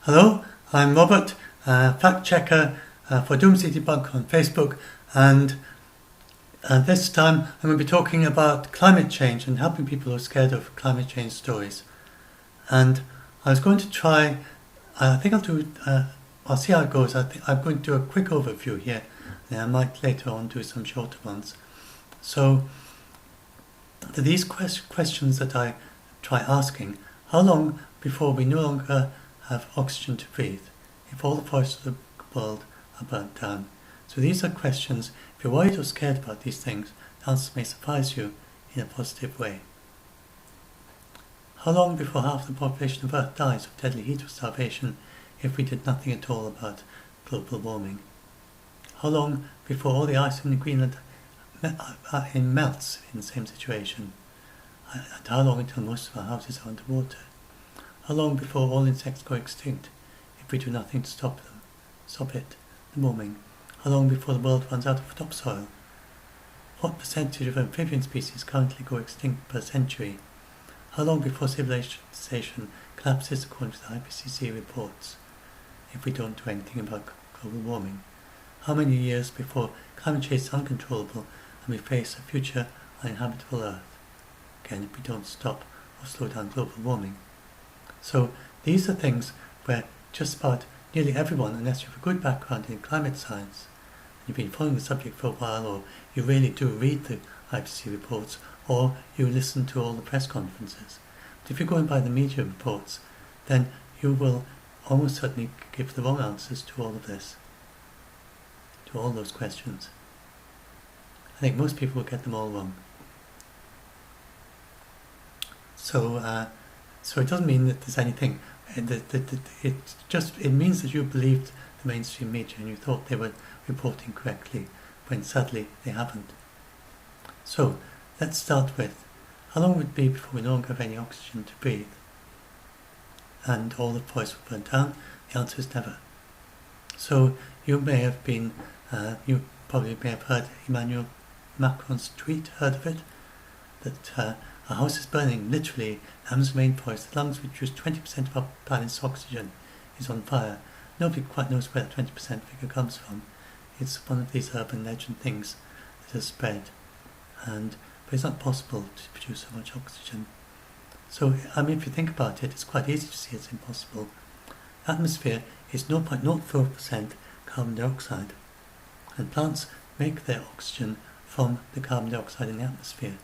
Hello, I'm Robert, fact checker for Doomsday Debunk on Facebook, and this time I'm going to be talking about climate change and helping people who are scared of climate change stories. And I was going to try, I think I'll see how it goes. I think I'm going to do a quick overview here, and I might later on do some shorter ones. So, these questions that I try asking: how long before we no longer have oxygen to breathe, if all the forests of the world are burnt down? So these are questions. If you're worried or scared about these things, the answer may surprise you in a positive way. How long before half the population of Earth dies of deadly heat or starvation if we did nothing at all about global warming? How long before all the ice in Greenland melts in the same situation? And how long until most of our houses are underwater? How long before all insects go extinct if we do nothing to stop it, the warming? How long before the world runs out of topsoil? What percentage of amphibian species currently go extinct per century? How long before civilization collapses according to the IPCC reports if we don't do anything about global warming? How many years before climate change is uncontrollable and we face a future uninhabitable Earth? Again, if we don't stop or slow down global warming. So these are things where just about nearly everyone, unless you have a good background in climate science, and you've been following the subject for a while, or you really do read the IPCC reports, or you listen to all the press conferences. But if you're going by the media reports, then you will almost certainly give the wrong answers to all of this, to all those questions. I think most people will get them all wrong. So it doesn't mean that there's anything. It means that you believed the mainstream media and you thought they were reporting correctly, when sadly they haven't. So let's start with: how long would it be before we no longer have any oxygen to breathe and all the forests were burnt down? The answer is never. So you probably may have heard Emmanuel Macron's tweet, heard of it, that a house is burning, literally. Amazon rainforest, the lungs which produce 20% of our planet's oxygen, is on fire. Nobody quite knows where the 20% figure comes from. It's one of these urban legend things that has spread, but it's not possible to produce so much oxygen. So, if you think about it, it's quite easy to see it's impossible. The atmosphere is 0.04% carbon dioxide, and plants make their oxygen from the carbon dioxide in the atmosphere.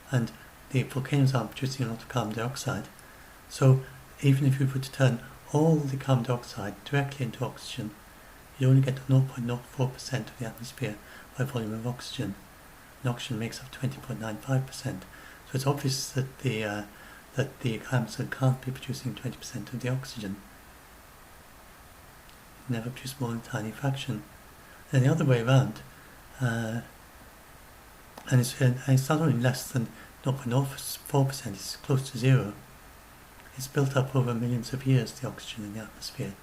And the volcanoes aren't producing a lot of carbon dioxide, so even if you were to turn all the carbon dioxide directly into oxygen, you only get 0.04% of the atmosphere by volume of oxygen, and oxygen makes up 20.95%. So it's obvious that the Amazon can't be producing 20% of the oxygen. It never produce more than a tiny fraction. And the other way around, and it's not only less than 0.04%, it's close to zero. It's built up over millions of years, the oxygen in the atmosphere.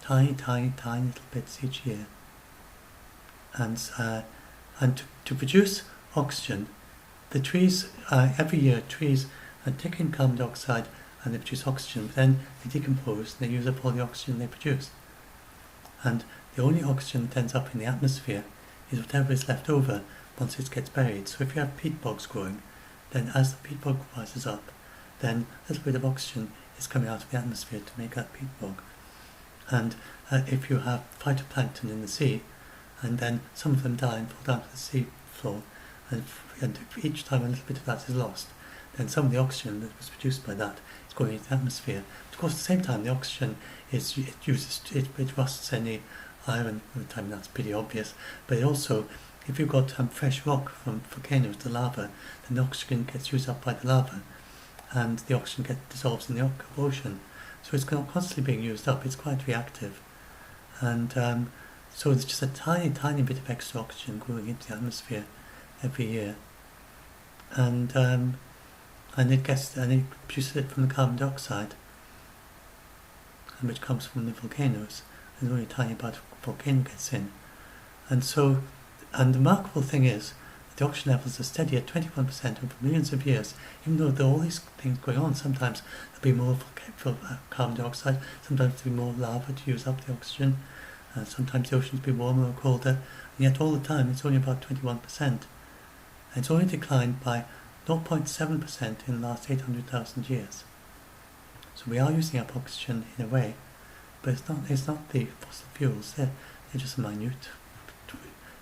Tiny little bits each year. And to produce oxygen, the trees, every year trees take in carbon dioxide and they produce oxygen, but then they decompose and they use up all the oxygen they produce. And the only oxygen that ends up in the atmosphere is whatever is left over once it gets buried. So if you have peat bogs growing, then as the peat bog rises up, then a little bit of oxygen is coming out of the atmosphere to make that peat bog. And if you have phytoplankton in the sea, and then some of them die and fall down to the sea floor, and each time a little bit of that is lost, then some of the oxygen that was produced by that is going into the atmosphere. But of course, at the same time, the oxygen it rusts any iron. I mean, that's pretty obvious. But it also, if you've got fresh rock from volcanoes, the lava, then the oxygen gets used up by the lava, and the oxygen dissolves in the ocean. So it's constantly being used up. It's quite reactive, and so there's just a tiny bit of extra oxygen going into the atmosphere every year, and it produces it from the carbon dioxide, and which comes from the volcanoes, and only a tiny part of the volcano gets in, and the remarkable thing is that the oxygen levels are steady at 21% over millions of years, even though there are all these things going on. Sometimes there'll be more carbon dioxide, sometimes there'll be more lava to use up the oxygen, sometimes the oceans will be warmer or colder, and yet all the time it's only about 21%. And it's only declined by 0.7% in the last 800,000 years. So we are using up oxygen in a way, but it's not the fossil fuels. They're just a minute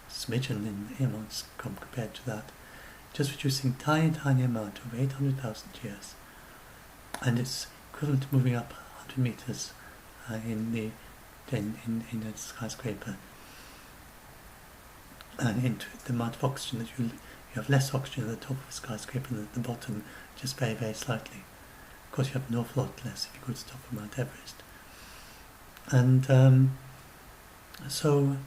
smidgen in amounts compared to that. Just reducing tiny amount over 800,000 years, and it's equivalent to moving up 100 meters in a skyscraper, and into the amount of oxygen that you have less oxygen at the top of a skyscraper than at the bottom, just very, very slightly. Of course, you have an awful lot less if you go to the top of Mount Everest. And so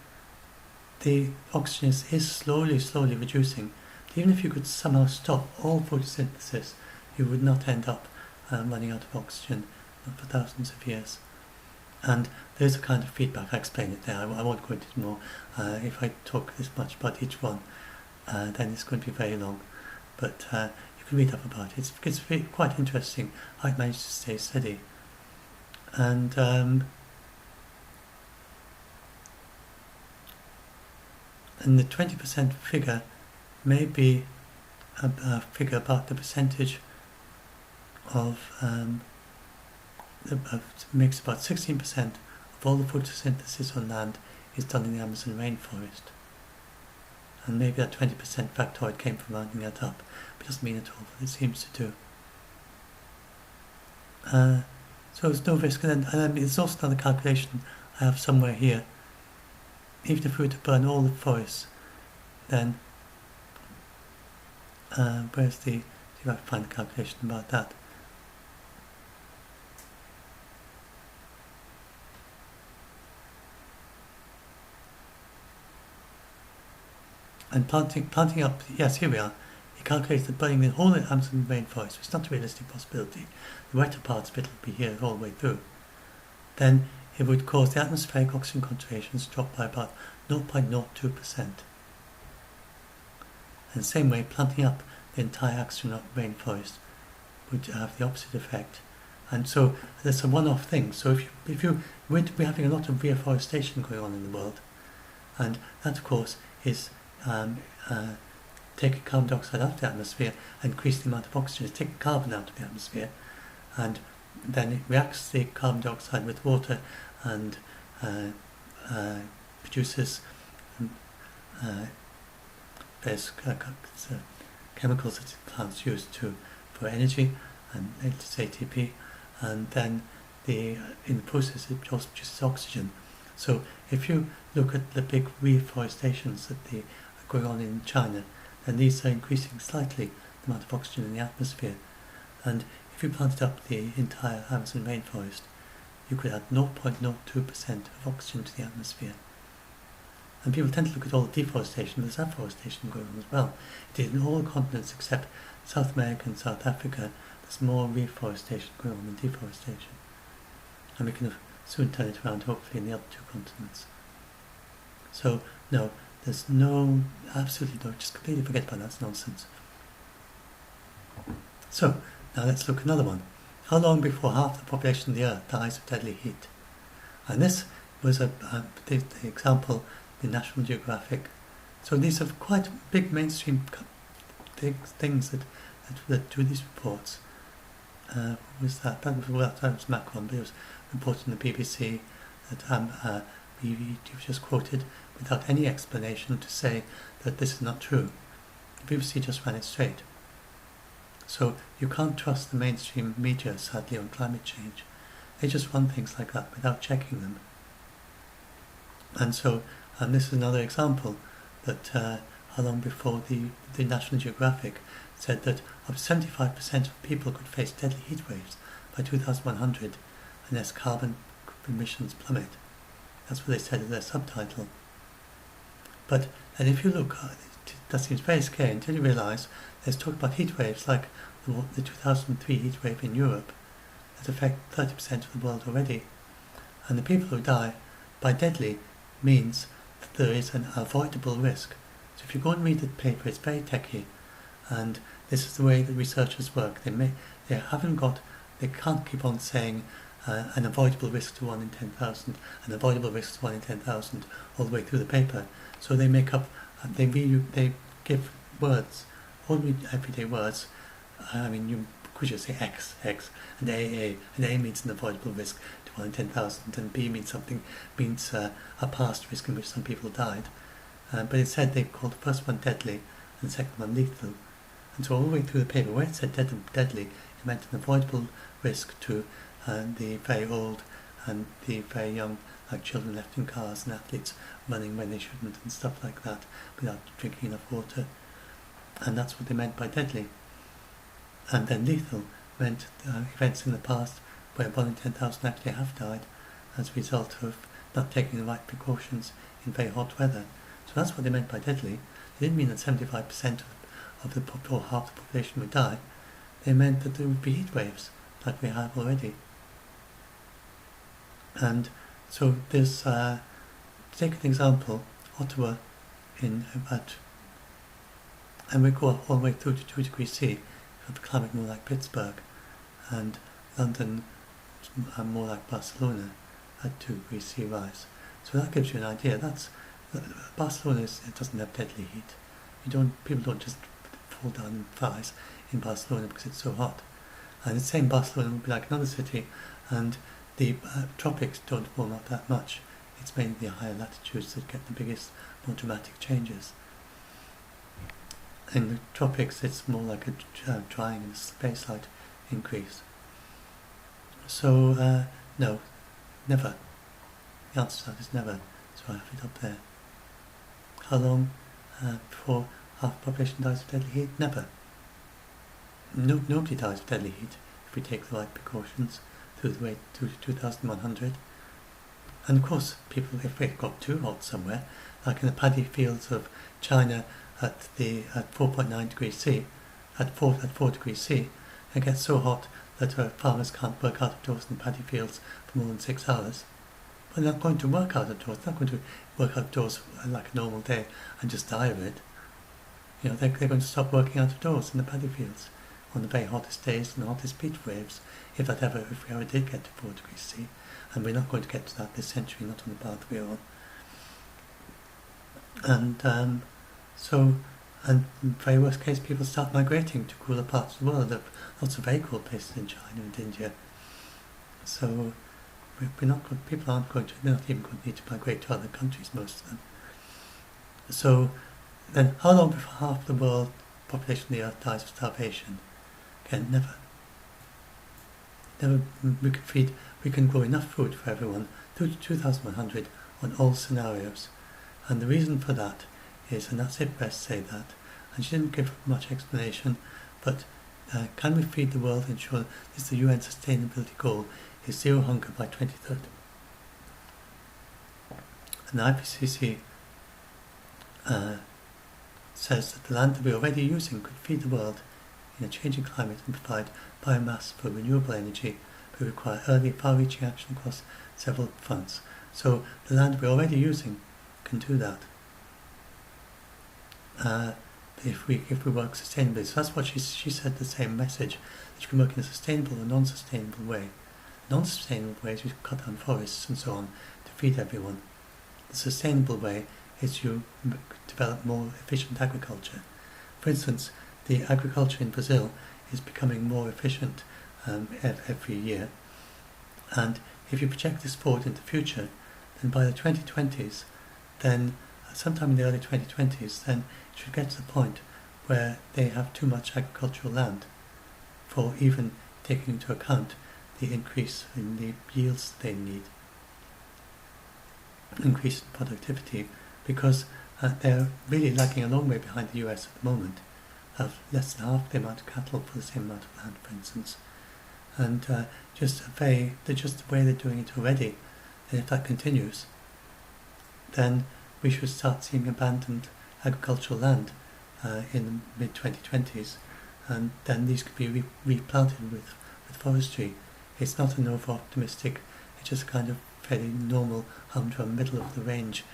the oxygen is slowly reducing. Even if you could somehow stop all photosynthesis, you would not end up running out of oxygen for thousands of years. And there's a kind of feedback. I explained it there. I won't go into it more. If I talk this much about each one, then it's going to be very long. But you can read up about it. It's really quite interesting how it managed to stay steady. And the 20% figure may be a figure about the percentage of makes about 16% of all the photosynthesis on land is done in the Amazon rainforest. And maybe that 20% factoid came from rounding that up, but it doesn't mean at all what it seems to do. So there's no risk, and there's also another calculation I have somewhere here. Even if we were to burn all the forests, then where's the, see if I can find the calculation about that. And planting up, yes, here we are. He calculates that burning the whole Amazon rainforest, it's not a realistic possibility. The wetter parts of it will be here all the way through. Then it would cause the atmospheric oxygen concentrations to drop by about 0.02%. And the same way, planting up the entire Amazon rainforest would have the opposite effect. And so that's a one-off thing. So if you we're having a lot of reforestation going on in the world, and that of course is taking carbon dioxide out of the atmosphere and increasing the amount of oxygen. It's taking carbon out of the atmosphere, and then it reacts the carbon dioxide with water and produces various chemicals that plants use for energy, and it's ATP, and then in the process it also produces oxygen. So if you look at the big reforestations that are going on in China, then these are increasing slightly the amount of oxygen in the atmosphere. And if you planted up the entire Amazon rainforest, you could add 0.02% of oxygen to the atmosphere. And people tend to look at all the deforestation, there's afforestation going on as well. It is in all continents except South America and South Africa. There's more reforestation going on than deforestation. And we can soon turn it around, hopefully, in the other two continents. So, no, there's absolutely no, just completely forget about that, it's nonsense. So, now let's look at another one. How long before half the population of the Earth dies of deadly heat? And this was the example in National Geographic. So these are quite big mainstream things that do these reports. What was that? That was Macron, but it was reported in the BBC that you've just quoted without any explanation to say that this is not true. The BBC just ran it straight. So you can't trust the mainstream media, sadly, on climate change. They just run things like that without checking them. And so, this is another example that how long before the National Geographic said that up to 75% of people could face deadly heat waves by 2100 unless carbon emissions plummet. That's what they said in their subtitle. But then if you look, that seems very scary until you realise there's talk about heat waves like the 2003 heat wave in Europe that affect 30% of the world already. And the people who die by deadly means that there is an avoidable risk. So if you go and read the paper, it's very techy, and this is the way that researchers work. They can't keep on saying an avoidable risk to 1 in 10,000, an avoidable risk to 1 in 10,000 all the way through the paper. So they make up, they give words, ordinary everyday words. You could just say X, and AA, and A means an avoidable risk to 1 in 10,000, and B means a past risk in which some people died. But instead they called the first one deadly and the second one lethal. And so all the way through the paper, where it said deadly, it meant an avoidable risk to the very old and the very young, like children left in cars and athletes running when they shouldn't and stuff like that without drinking enough water. And that's what they meant by deadly. And then lethal meant events in the past where 1 in 10,000 actually have died as a result of not taking the right precautions in very hot weather. So that's what they meant by deadly. They didn't mean that 75% of the or half the population would die. They meant that there would be heat waves like we have already. And so there's, to take an example, Ottawa and we go all the way through to 2 degrees C, have the climate more like Pittsburgh, and London more like Barcelona at 2 degrees C rise. So that gives you an idea. Barcelona it doesn't have deadly heat. People don't just fall down in fires in Barcelona because it's so hot. And the same Barcelona would be like another city, and the tropics don't warm up that much. It's mainly the higher latitudes that get the biggest, more dramatic changes. In the tropics, it's more like a drying and a space light increase. So, no, never. The answer to that is never. So I have it up there. How long before half the population dies of deadly heat? Never. Nobody dies of deadly heat if we take the right precautions through the way to 2100. And of course, people, if it got too hot somewhere, like in the paddy fields of China at 4.9 degrees C, at 4 degrees C, it gets so hot that farmers can't work out of doors in the paddy fields for more than 6 hours. But they're not going to work out of doors. They're not going to work out of doors like a normal day and just die of it. They're going to stop working out of doors in the paddy fields on the very hottest days and the hottest heat waves, if we ever did get to 4 degrees C. And we're not going to get to that this century, not on the path we're on. And in very worst case, people start migrating to cooler parts of the world. There are lots of very cold places in China and India. So people aren't going to, they're not even going to need to migrate to other countries, most of them. So then how long before half the world population of the earth dies of starvation? Again, never. We can grow enough food for everyone through to 2100 on all scenarios. And the reason for that is, and that's it, best say that, and she didn't give much explanation, but can we feed the world and ensure this is the UN sustainability goal is zero hunger by 2030? And the IPCC says that the land that we're already using could feed the world in a changing climate and provide biomass for renewable energy, but require early, far-reaching action across several fronts. So the land we're already using can do that if we work sustainably. So that's what she said, the same message, that you can work in a sustainable or non-sustainable way. Non-sustainable way is you cut down forests and so on to feed everyone. The sustainable way is you develop more efficient agriculture. For instance, the agriculture in Brazil is becoming more efficient every year, and if you project this forward into the future, then by the 2020s, then sometime in the early 2020s, then it should get to the point where they have too much agricultural land for even taking into account the increase in the yields they need, increase in productivity, because they're really lagging a long way behind the US at the moment, have less than half the amount of cattle for the same amount of land, for instance. And they're just the way they're doing it already. And if that continues, then we should start seeing abandoned agricultural land in the mid-2020s, and then these could be replanted with forestry. It's not an over-optimistic, it's just kind of fairly normal, humdrum, middle of the range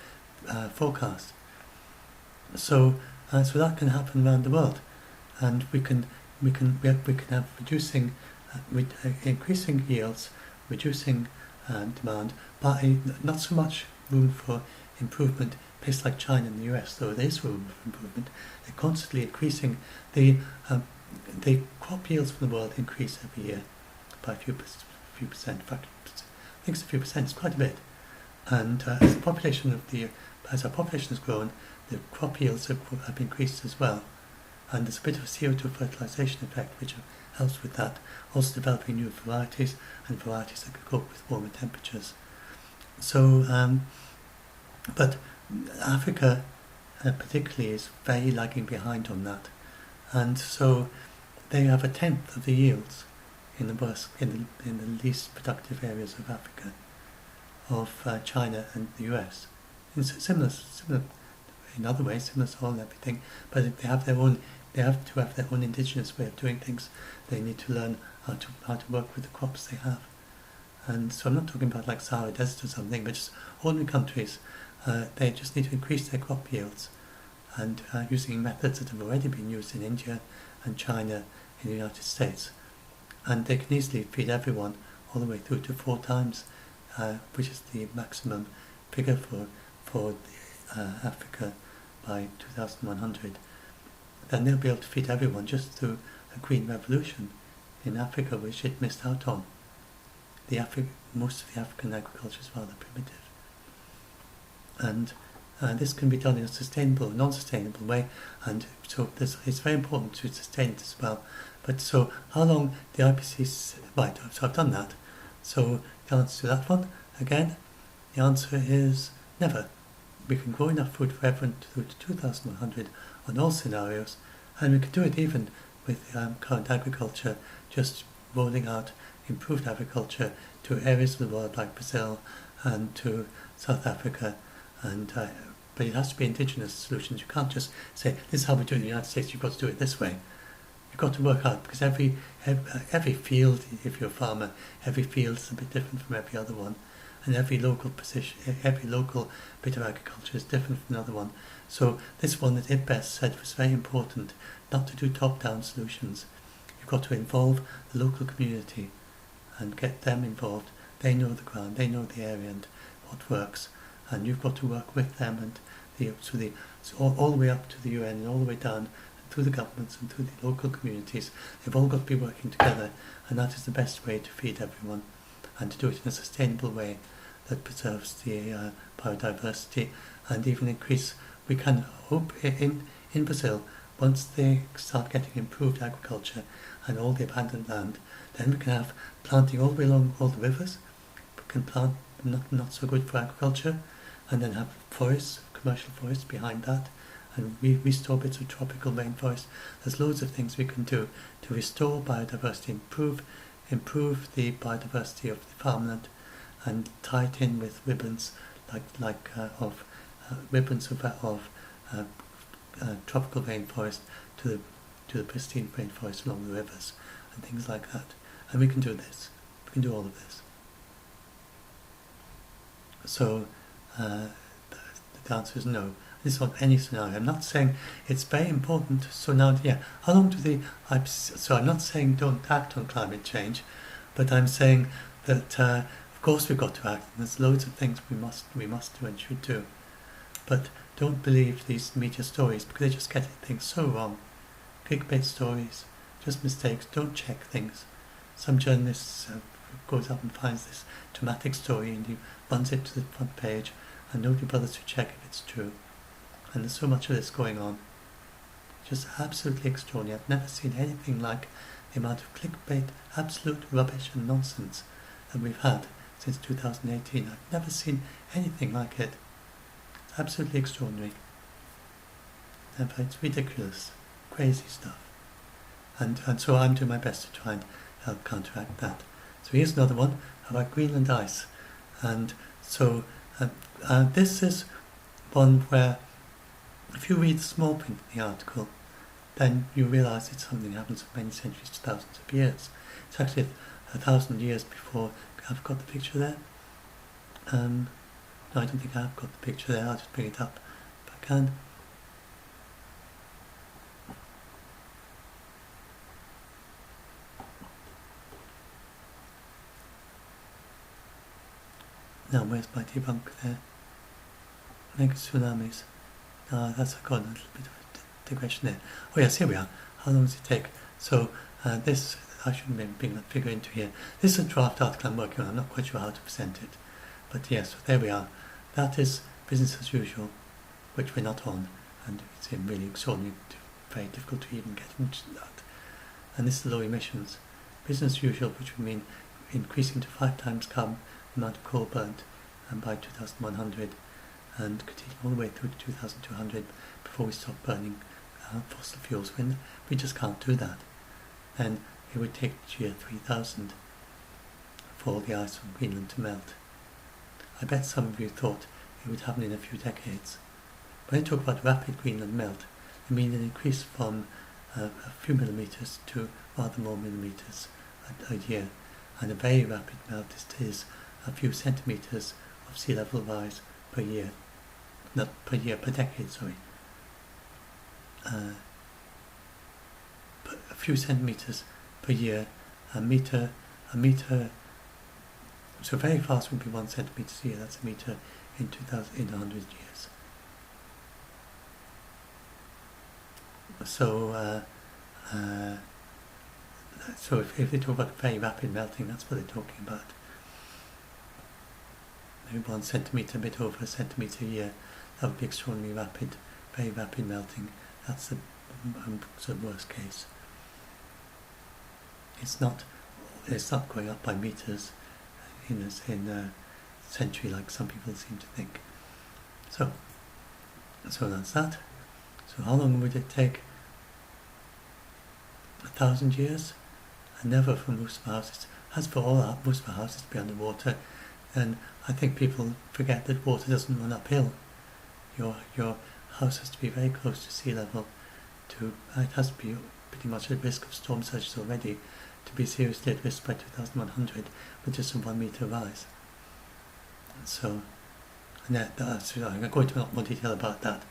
forecast. So that can happen around the world, and we can have increasing yields, reducing demand, but not so much room for improvement. Places like China and the US, though there is room for improvement, they're constantly increasing. The crop yields from the world increase every year by a few percent. In fact, I think it's a few percent. It's quite a bit. And as our population has grown, the crop yields have increased as well. And there's a bit of a CO2 fertilisation effect which helps with that. Also developing new varieties, and varieties that could cope with warmer temperatures. So, but Africa particularly is very lagging behind on that. And so they have 1/10 of the yields in the least productive areas of Africa, of China and the US. In similar in other ways, similar soil and everything, but they have to have their own indigenous way of doing things. They need to learn how to work with the crops they have. And so I'm not talking about like Sahara Desert or something, but just ordinary countries. They just need to increase their crop yields, and using methods that have already been used in India and China, in the United States. And they can easily feed everyone all the way through to 4 times, which is the maximum figure for Africa by 2100. Then they'll be able to feed everyone just through a green revolution in Africa, which it missed out on. Most of the African agriculture is rather primitive. And this can be done in a sustainable, non-sustainable way, and so it's very important to sustain it as well. But so, how long the IPCC... Right, so I've done that. So the answer to that one, again, the answer is never. We can grow enough food for everyone through to 2100 on all scenarios, and we can do it even with current agriculture, just rolling out improved agriculture to areas of the world like Brazil and to South Africa, and but it has to be indigenous solutions. You can't just say, this is how we do it in the United States, you've got to do it this way. You've got to work out, because every field, if you're a farmer, every field is a bit different from every other one, and every local bit of agriculture is different from another one. So this one that Ibes said was very important, not to do top-down solutions. You've got to involve the local community and get them involved. They know the ground, they know the area and what works, and you've got to work with them, and all the way up to the UN and all the way down through the governments and through the local communities. They've all got to be working together, and that is the best way to feed everyone, and to do it in a sustainable way that preserves the biodiversity and even increase. We can hope in Brazil, once they start getting improved agriculture and all the abandoned land, then we can have planting all the way along all the rivers. We can plant not so good for agriculture, and then have forests, commercial forests behind that, and restore bits of tropical rainforest. There's loads of things we can do to restore biodiversity, improve the biodiversity of the farmland, and tie it in with ribbons ribbons of tropical rainforest to the pristine rainforest along the rivers and things like that. And we can do this. We can do all of this. So the answer is no. This is on any scenario. I'm not saying it's very important. So now, how long do the IPCC... So I'm not saying don't act on climate change, but I'm saying that of course we've got to act. And there's loads of things we must do and should do. But don't believe these media stories, because they just get things so wrong. Clickbait stories, just mistakes. Don't check things. Some journalist goes up and finds this dramatic story and he runs it to the front page, and nobody bothers to check if it's true. And there's so much of this going on. Just absolutely extraordinary. I've never seen anything like the amount of clickbait, absolute rubbish and nonsense that we've had since 2018. I've never seen anything like it. It's absolutely extraordinary. And it's ridiculous, crazy stuff. And so I'm doing my best to try and help counteract that. So here's another one about Greenland ice. And so this is one where, if you read the small print in the article, then you realise it's something that happens for many centuries to thousands of years. It's actually 1,000 years before. I've got the picture there. No, I don't think I've got the picture there. I'll just bring it up if I can. Now, where's my debunk there? Mega tsunamis. That's got a little bit of a digression there. Oh yes, here we are. How long does it take? So this, I shouldn't be bringing that figure into here. This is a draft article I'm working on. I'm not quite sure how to present it. But yes, so there we are. That is business as usual, which we're not on. And it's really extraordinary, very difficult to even get into that. And this is low emissions. Business as usual, which would mean increasing to 5 times carbon amount of coal burnt by 2100 and continuing all the way through to 2200 before we stop burning fossil fuels. We just can't do that. And it would take the year 3000 for all the ice on Greenland to melt. I bet some of you thought it would happen in a few decades. When I talk about rapid Greenland melt, I mean an increase from a few millimeters to rather more millimeters a year. And a very rapid melt is a few centimeters of sea level rise per year. Not per year, per decade, sorry. But a few centimeters per year, a meter, so very fast would be 1 centimeter a year, that's a meter in 100 years. So, so if they talk about very rapid melting, that's what they're talking about. Maybe 1 centimeter, a bit over a centimeter a year, that would be extraordinarily rapid, very rapid melting. That's the sort of worst case. It's not going up by meters in a century like some people seem to think. So that's that. So how long would it take? 1,000 years? And never for most of our houses. As for most of our houses to be underwater, and I think people forget that water doesn't run uphill. Your house has to be very close to sea level. It has to be pretty much at risk of storm surges already to be seriously at risk by 2100 with just a 1 meter rise. So, I'm going to go into a lot more detail about that.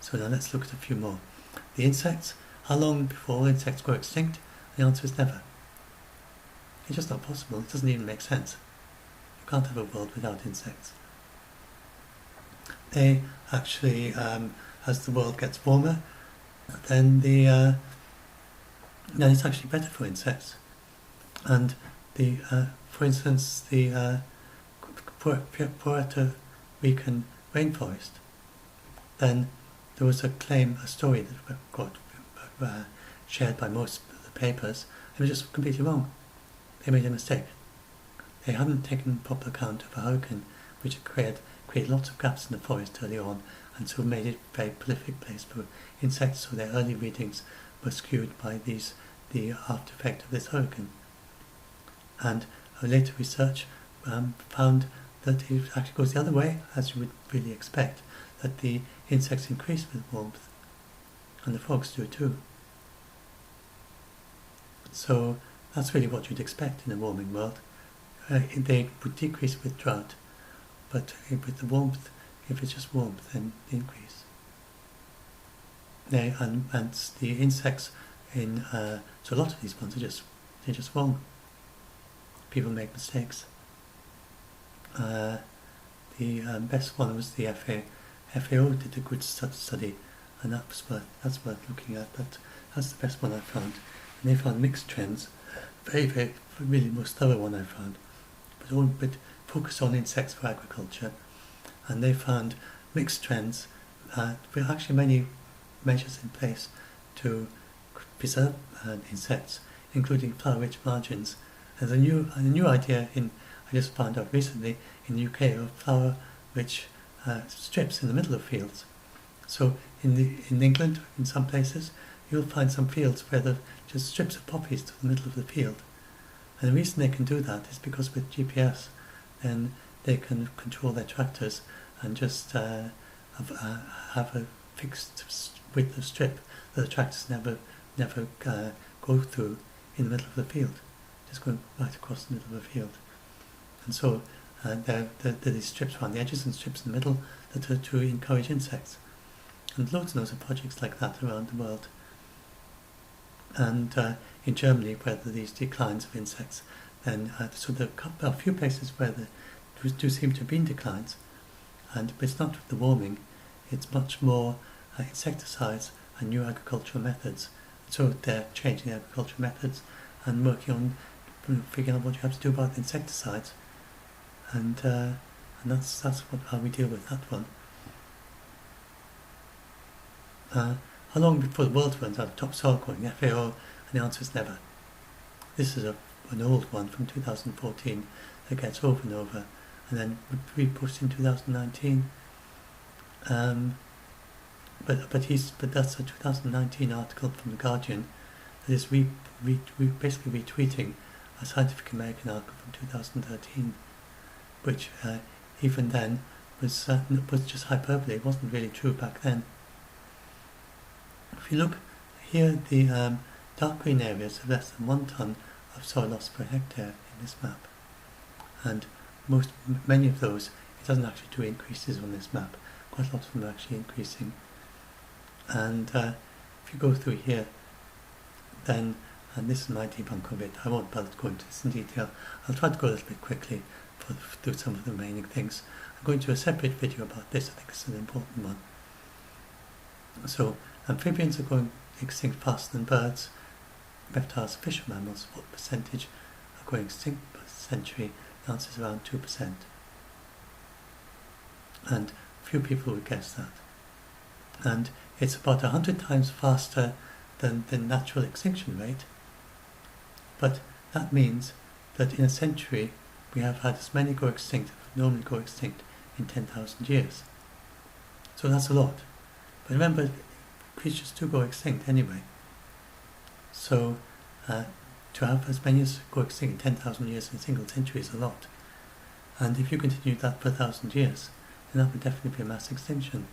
So now let's look at a few more. The insects. How long before all insects go extinct? The answer is never. It's just not possible. It doesn't even make sense. You can't have a world without insects. They actually, as the world gets warmer, then it's actually better for insects. And for instance, the Puerto Rican rainforest, then there was a story that got shared by most of the papers. It was just completely wrong. They made a mistake. They hadn't taken proper account of a hurricane which had created lots of gaps in the forest early on, and so made it a very prolific place for insects. So their early readings were skewed by the after effect of this hurricane. And later research found that it actually goes the other way, as you would really expect, that the insects increase with warmth, and the frogs do too. So that's really what you'd expect in a warming world. They would decrease with drought, but with the warmth, if it's just warmth, then they increase. And the insects so a lot of these ones they're just wrong. People make mistakes. The best one was the FAO did a good study, and that's worth looking at. That's the best one I found. And they found mixed trends. Very, very, really most thorough one I found. But focused on insects for agriculture. And they found mixed trends. With actually many measures in place to preserve insects, including flower-rich margins. There's a new idea I just found out recently in the UK of flower-rich strips in the middle of fields. So in England, in some places, you'll find some fields where there are just strips of poppies to the middle of the field. And the reason they can do that is because with GPS, then they can control their tractors and just have a fixed width of strip that the tractors never go through in the middle of the field, just going right across the middle of the field. And so there are these strips around the edges and strips in the middle that are to encourage insects. And loads and loads of projects like that around the world. And in Germany, where there are these declines of insects, then so there are a few places where do seem to be in declines, but it's not with the warming, it's much more insecticides and new agricultural methods. So they're changing agricultural methods and working on figuring out what you have to do about insecticides, and that's how we deal with that one. How long before the world runs out of topsoil growing? FAO, and the answer is never. This is an old one from 2014 that gets over and over, and then re-pushed in 2019. But that's a 2019 article from The Guardian that is basically retweeting a Scientific American article from 2013, which even then was just hyperbole. It wasn't really true back then. If you look here, the dark green areas have less than 1 ton of soil loss per hectare in this map, and many of those, it doesn't actually do increases on this map. Quite a lot of them are actually increasing. And if you go through here, then, and this is my debunk of it, I won't bother to go into this in detail. I'll try to go a little bit quickly through some of the remaining things. I'm going to do a separate video about this. I think it's an important one. So, amphibians are going extinct faster than birds. Reptiles, fish and mammals, what percentage are going extinct per century? The answer is around 2%. And few people would guess that. And it's about 100 times faster than the natural extinction rate. But that means that in a century we have had as many go extinct as would normally go extinct in 10,000 years. So that's a lot. But remember, creatures do go extinct anyway. So to have as many as go extinct in 10,000 years in a single century is a lot. And if you continue that for 1,000 years, then that would definitely be a mass extinction.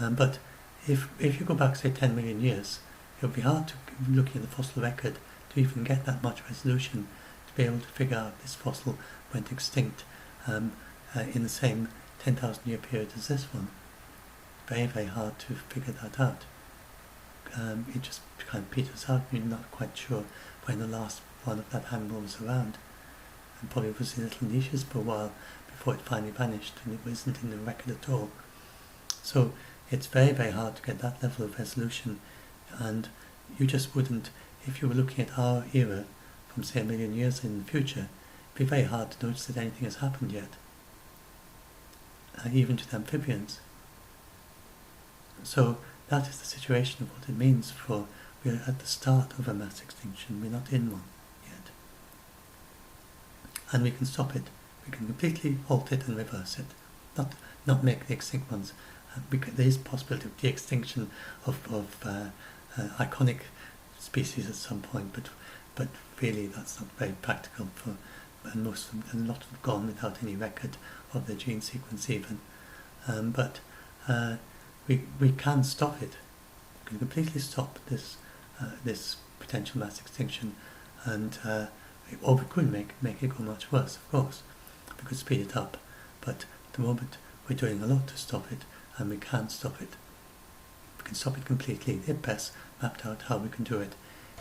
But if you go back, say, 10 million years, it would be hard to, looking at the fossil record, to even get that much resolution to be able to figure out this fossil went extinct in the same 10,000 year period as this one. Very, very hard to figure that out. It just kind of peters out, and you're not quite sure when the last one of that animal was around. And probably was in little niches for a while before it finally vanished, and it wasn't in the record at all. So it's very, very hard to get that level of resolution, and you just wouldn't, if you were looking at our era from, say, 1 million years in the future, it'd be very hard to notice that anything has happened yet, even to the amphibians. So that is the situation of what it means for, we're at the start of a mass extinction, we're not in one yet. And we can stop it, we can completely halt it and reverse it, not make the extinct ones. Because there is a possibility of de-extinction of iconic species at some point, but really that's not very practical and most of them, and a lot have gone without any record of their gene sequence even. But we can stop it. We can completely stop this potential mass extinction, and or we could make it go much worse, of course. We could speed it up, but at the moment we're doing a lot to stop it, and we can't stop it. We can stop it completely. IPBES mapped out how we can do it.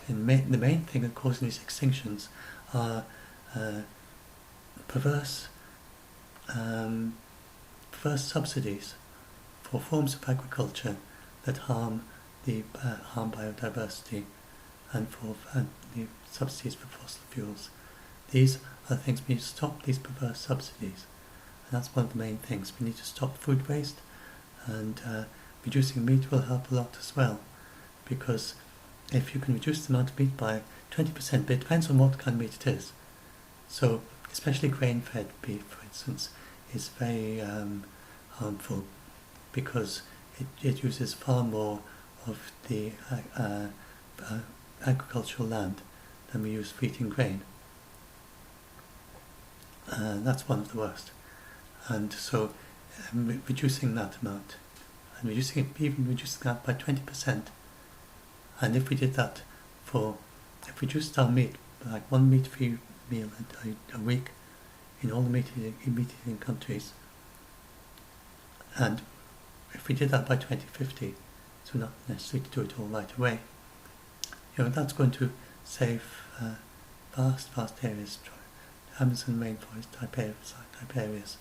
And the main thing that causes these extinctions are perverse subsidies for forms of agriculture that harm biodiversity, and for the subsidies for fossil fuels. These are the things we need to stop, these perverse subsidies. And that's one of the main things. We need to stop food waste, and reducing meat will help a lot as well, because if you can reduce the amount of meat by 20%, but it depends on what kind of meat it is. So especially grain-fed beef, for instance, is very harmful, because it uses far more of the agricultural land than we use for eating grain. That's one of the worst. And so reducing that amount, and reducing that by 20%, and if we did that if we reduced our meat, like 1 meat-free meal a week in all the meat-eating countries, and if we did that by 2050, so not necessarily to do it all right away, that's going to save vast areas, Amazon rainforest type areas type areas,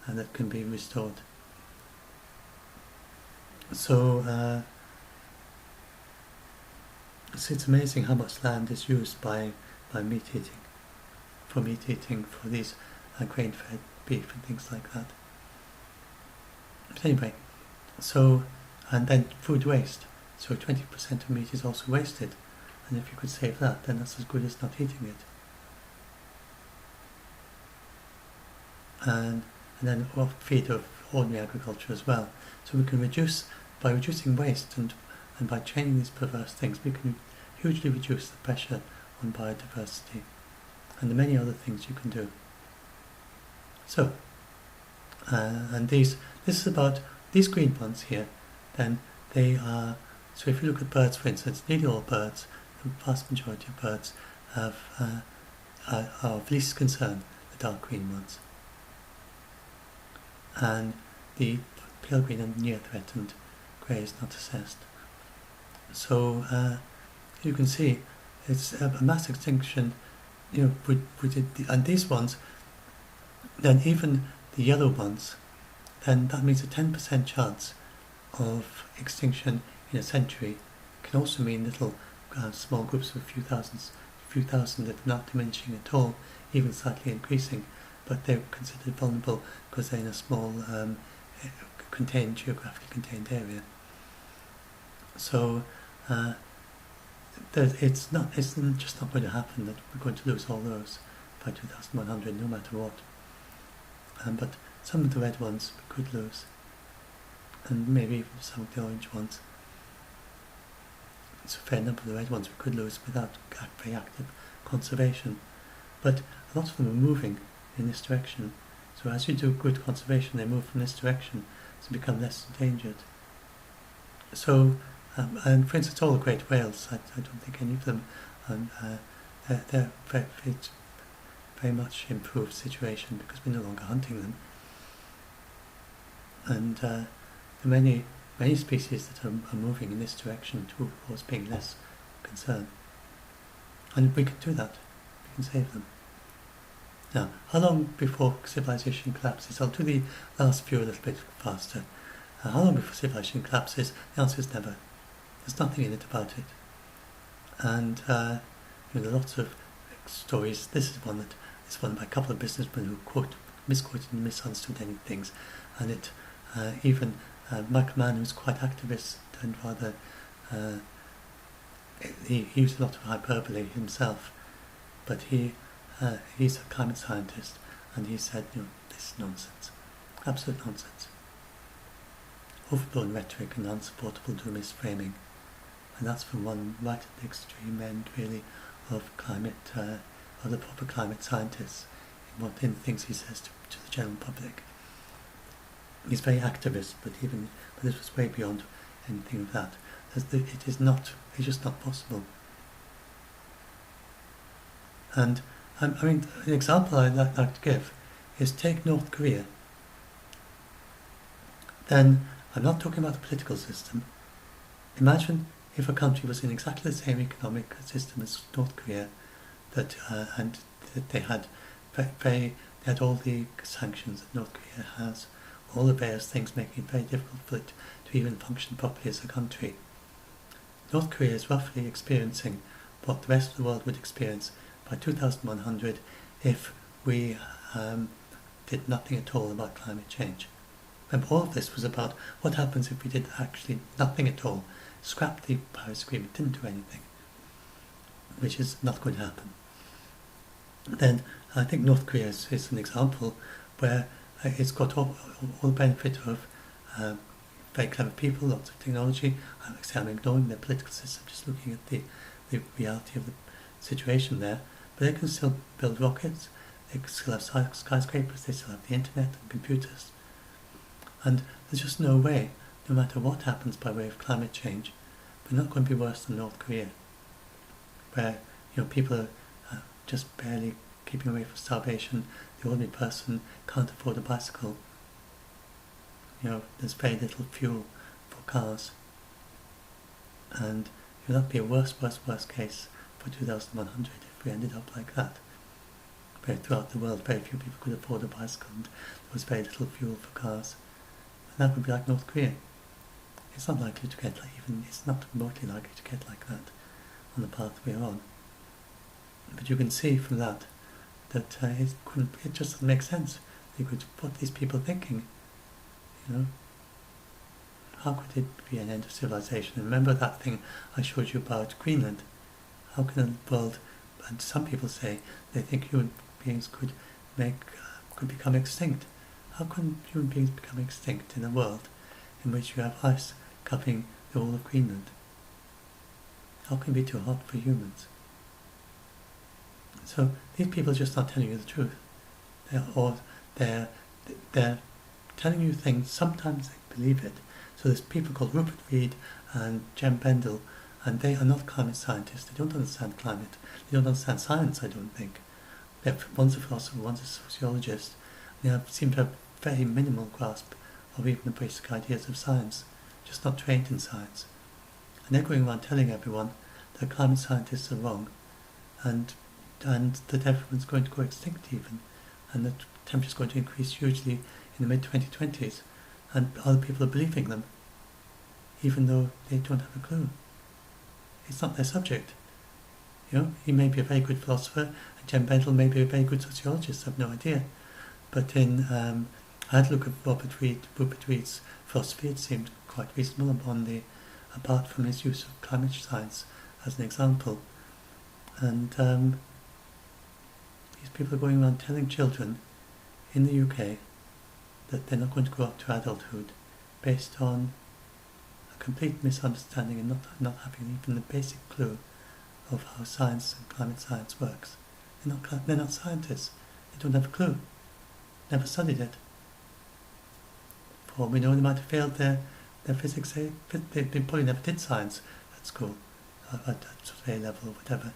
and that can be restored. So it's amazing how much land is used by meat eating, for these grain-fed beef and things like that. But anyway, and then food waste. So 20% of meat is also wasted, and if you could save that, then that's as good as not eating it. And then feed of ordinary agriculture as well. So we can by reducing waste and by training these perverse things, we can hugely reduce the pressure on biodiversity and the many other things you can do. So, and this is about these green ones here. Then they are. So if you look at birds, for instance, nearly all birds, the vast majority of birds are of least concern, the dark green ones. And the pale green and near threatened grey is not assessed. So you can see it's a mass extinction, and these ones, then even the yellow ones, then that means a 10% chance of extinction in a century. Can also mean little small groups of a few thousand that are not diminishing at all, even slightly increasing, but they're considered vulnerable because they're in a small geographically contained area. So it's just not going to happen that we're going to lose all those by 2100, no matter what. But some of the red ones we could lose, and maybe even some of the orange ones. It's a fair number of the red ones we could lose without very active conservation. But a lot of them are moving in this direction. So as you do good conservation, they move from this direction to become less endangered. So, and for instance, all the great whales, I don't think any of them, they're very much improved situation because we're no longer hunting them. And the many species that are moving in this direction towards being less concerned. And we can do that. We can save them. Now, how long before civilization collapses? I'll do the last few a little bit faster. How long before civilization collapses? The answer is never. There's nothing in it about it. And there are lots of stories. This is one by a couple of businessmen who misquoted and misunderstood any things. And it even Michael Mann, who's quite activist and rather he used a lot of hyperbole himself, but he's a climate scientist, and he said, this is nonsense, absolute nonsense, overblown rhetoric and unsupportable doomist framing. And that's from one right at the extreme end, really, of the proper climate scientists, in the things he says to the general public. He's very activist, but this was way beyond anything of that. It's just not possible. And an example I'd like to give is take North Korea. Then, I'm not talking about the political system. Imagine if a country was in exactly the same economic system as North Korea, and that they had all the sanctions that North Korea has, all the various things making it very difficult for it to even function properly as a country. North Korea is roughly experiencing what the rest of the world would experience by 2100 if we did nothing at all about climate change. And all of this was about what happens if we did actually nothing at all, scrapped the Paris Agreement, didn't do anything, which is not going to happen. Then I think North Korea is an example where it's got all the benefit of very clever people, lots of technology. I'm ignoring their political system, just looking at the reality of the situation there. But they can still build rockets, they can still have skyscrapers, they still have the internet and computers. And there's just no way, no matter what happens by way of climate change, we're not going to be worse than North Korea, where people are just barely keeping away from starvation. The ordinary person can't afford a bicycle. There's very little fuel for cars. And that'd be a worse case for 2100 if we ended up like that. throughout the world, very few people could afford a bicycle, and there was very little fuel for cars. And that would be like North Korea. It's not likely to get it's not remotely likely to get like that on the path we are on. But you can see from that it just doesn't make sense. What these people thinking, how could it be an end of civilization? And remember that thing I showed you about Greenland? How can a world, and some people say they think human beings could become extinct. How can human beings become extinct in a world in which you have ice covering the whole of Greenland? How can it be too hot for humans? So these people are just not telling you the truth. They're telling you things, sometimes they believe it. So there's people called Rupert Reed and Jem Bendel, and they are not climate scientists. They don't understand climate. They don't understand science, I don't think. One's a philosopher, one's a sociologist. They seem to have very minimal grasp of even the basic ideas of science, just not trained in science. And they're going around telling everyone that climate scientists are wrong, and that everyone's going to go extinct even, and that temperature's going to increase hugely in the mid-2020s, and other people are believing them, even though they don't have a clue. It's not their subject. He may be a very good philosopher, and Jem Bendel may be a very good sociologist, I have no idea. But I had a look at Rupert Reed's philosophy. It seemed quite reasonable apart from his use of climate science as an example. And these people are going around telling children in the UK that they're not going to grow up to adulthood based on a complete misunderstanding and not having even the basic clue of how science and climate science works. They're not scientists. They don't have a clue. Never studied it. For all we know, they might have failed their physics. They probably never did science at school, at sort of A level or whatever.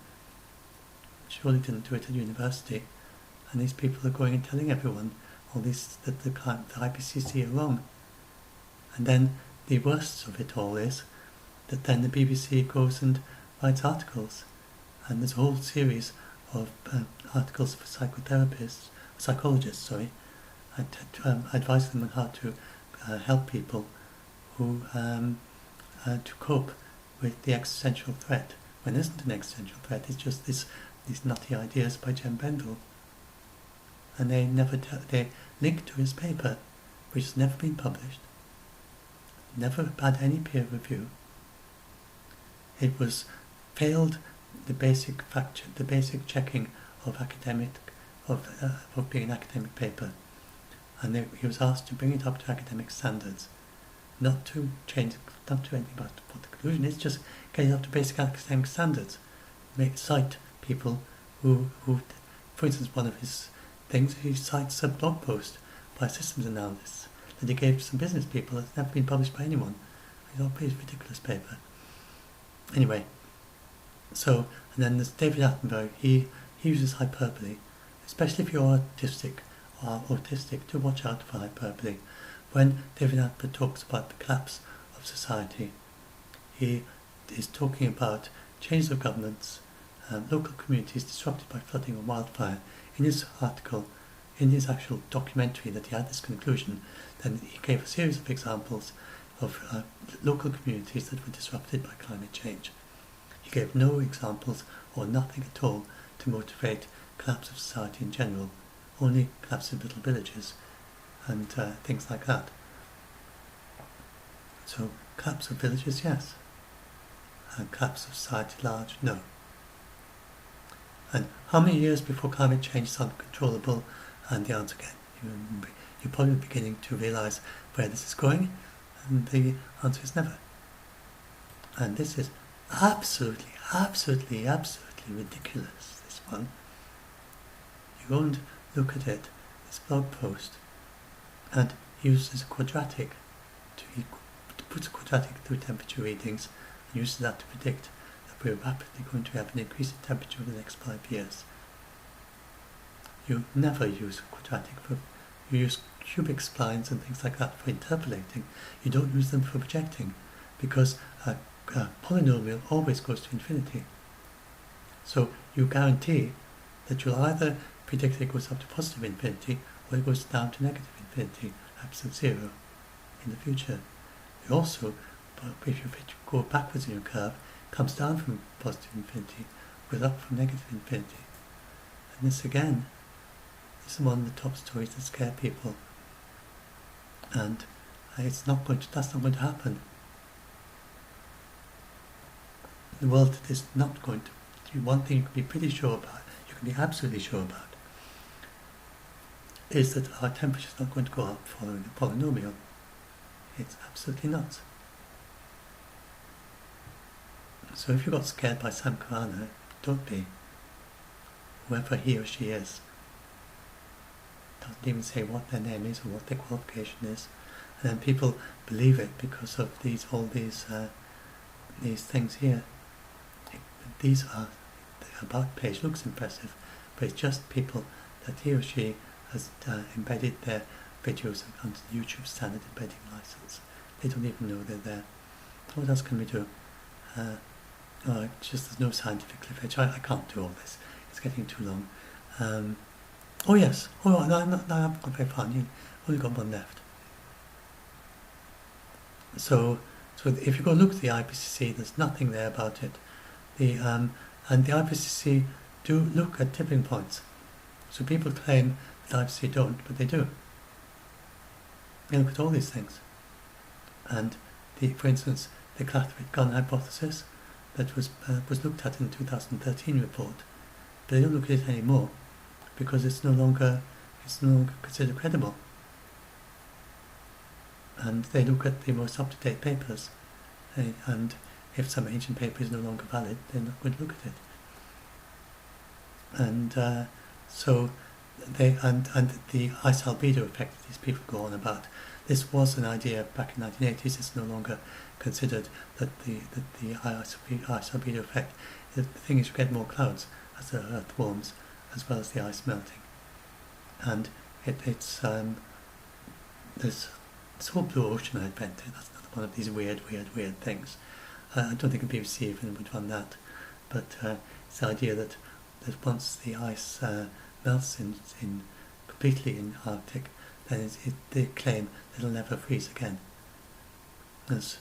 Surely didn't do it at university. And these people are going and telling everyone all this, that the IPCC are wrong. And then the worst of it all is that then the BBC goes and writes articles, and there's a whole series of articles for psychologists, advising them on how to help people who to cope with the existential threat, when there isn't an existential threat. It's just these nutty ideas by Jem Bendel, and they link to his paper, which has never been published, never had any peer review. It was failed the basic checking of being an academic paper, and he was asked to bring it up to academic standards, not to anything about what the conclusion is, just get it up to basic academic standards. Cite people who, for instance, one of his things, he cites a blog post by a systems analyst that he gave to some business people that's never been published by anyone. It's a pretty ridiculous paper. Anyway, and then there's David Attenborough. He uses hyperbole, especially if you're autistic, to watch out for hyperbole. When David Attenborough talks about the collapse of society, he is talking about changes of governments, local communities disrupted by flooding or wildfire. In his article, in his actual documentary that he had this conclusion, then he gave a series of examples of local communities that were disrupted by climate change. He gave no examples or nothing at all to motivate collapse of society in general, only collapse of little villages and things like that. So collapse of villages, yes. And collapse of society at large, no. And how many years before climate change is uncontrollable? And the answer again, you're probably beginning to realise where this is going, and the answer is never. And this is absolutely ridiculous, this one. You go and look at it, this blog post, and he uses a quadratic, he puts a quadratic through temperature readings, and uses that to predict that we're rapidly going to have an increase in temperature over the next 5 years. You never use quadratic you use cubic splines and things like that for interpolating. You don't use them for projecting, because a polynomial always goes to infinity. So you guarantee that you'll either predicted it goes up to positive infinity, or it goes down to negative infinity, absolute zero, in the future. We also, if you go backwards in your curve, comes down from positive infinity, goes up from negative infinity. And this again is one of the top stories that scare people. And that's not going to happen. The world is not going to. One thing you can be pretty sure about, you can be absolutely sure about, is that our temperature is not going to go up following the polynomial. It's absolutely not. So if you got scared by Sam Karana, don't be. Whoever he or she is. Doesn't even say what their name is or what their qualification is. And then people believe it because of all these things here. The about page looks impressive, but it's just people that he or she has embedded their videos onto the YouTube standard embedding license. They don't even know they're there. What else can we do? There's no scientific cliff edge. I can't do all this. It's getting too long. Oh yes. Oh no, I've got very far. You've only got one left. So if you go look at the IPCC, there's nothing there about it. And the IPCC do look at tipping points. So people claim that the IPCC don't, but they do. They look at all these things. And for instance, the Clathwaite gun hypothesis that was looked at in the 2013 report, but they don't look at it anymore because it's no longer considered credible. And they look at the most up-to-date papers, and if some ancient paper is no longer valid, they're not going to look at it. And so the ice albedo effect that these people go on about, this was an idea back in the 1980s. It's no longer considered that the ice albedo effect. The thing is, you get more clouds as the Earth warms, as well as the ice melting, and it's this whole blue ocean I invented. That's another one of these weird things. I don't think the BBC even would run that, but it's the idea that once the ice melts in completely in Arctic, then they claim that it'll never freeze again. As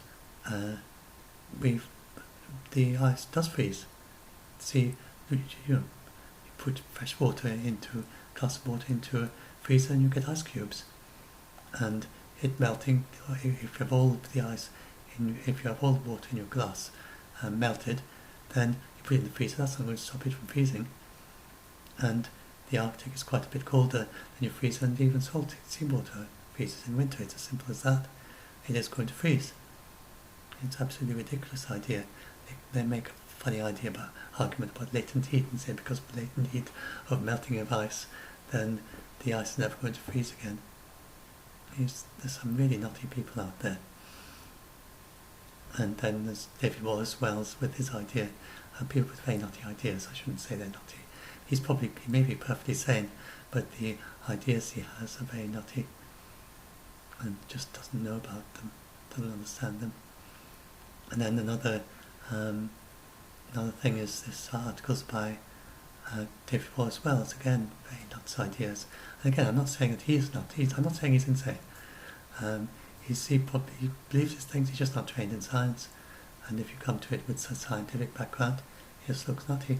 the ice does freeze. See, you put fresh water into a glass of water into a freezer and you get ice cubes, and it melting. If you have all the ice if you have all the water in your glass melted, then you put it in the freezer. That's not going to stop it from freezing. And the Arctic is quite a bit colder than your freezer, and even salty seawater freezes in winter. It's as simple as that. It is going to freeze. It's absolutely ridiculous idea. They make a funny argument about latent heat and say because of the latent heat of melting of ice, then the ice is never going to freeze again. There's some really nutty people out there. And then there's David Wallace Wells with his idea. People with very nutty ideas, I shouldn't say they're nutty. He may be perfectly sane, but the ideas he has are very nutty and just doesn't know about them, doesn't understand them. And then another thing is this articles by David Wallace Wells, again, very nuts ideas. And again, I'm not saying that he's nutty, I'm not saying he's insane. He believes these things, he's just not trained in science, and if you come to it with a scientific background, he just looks nutty.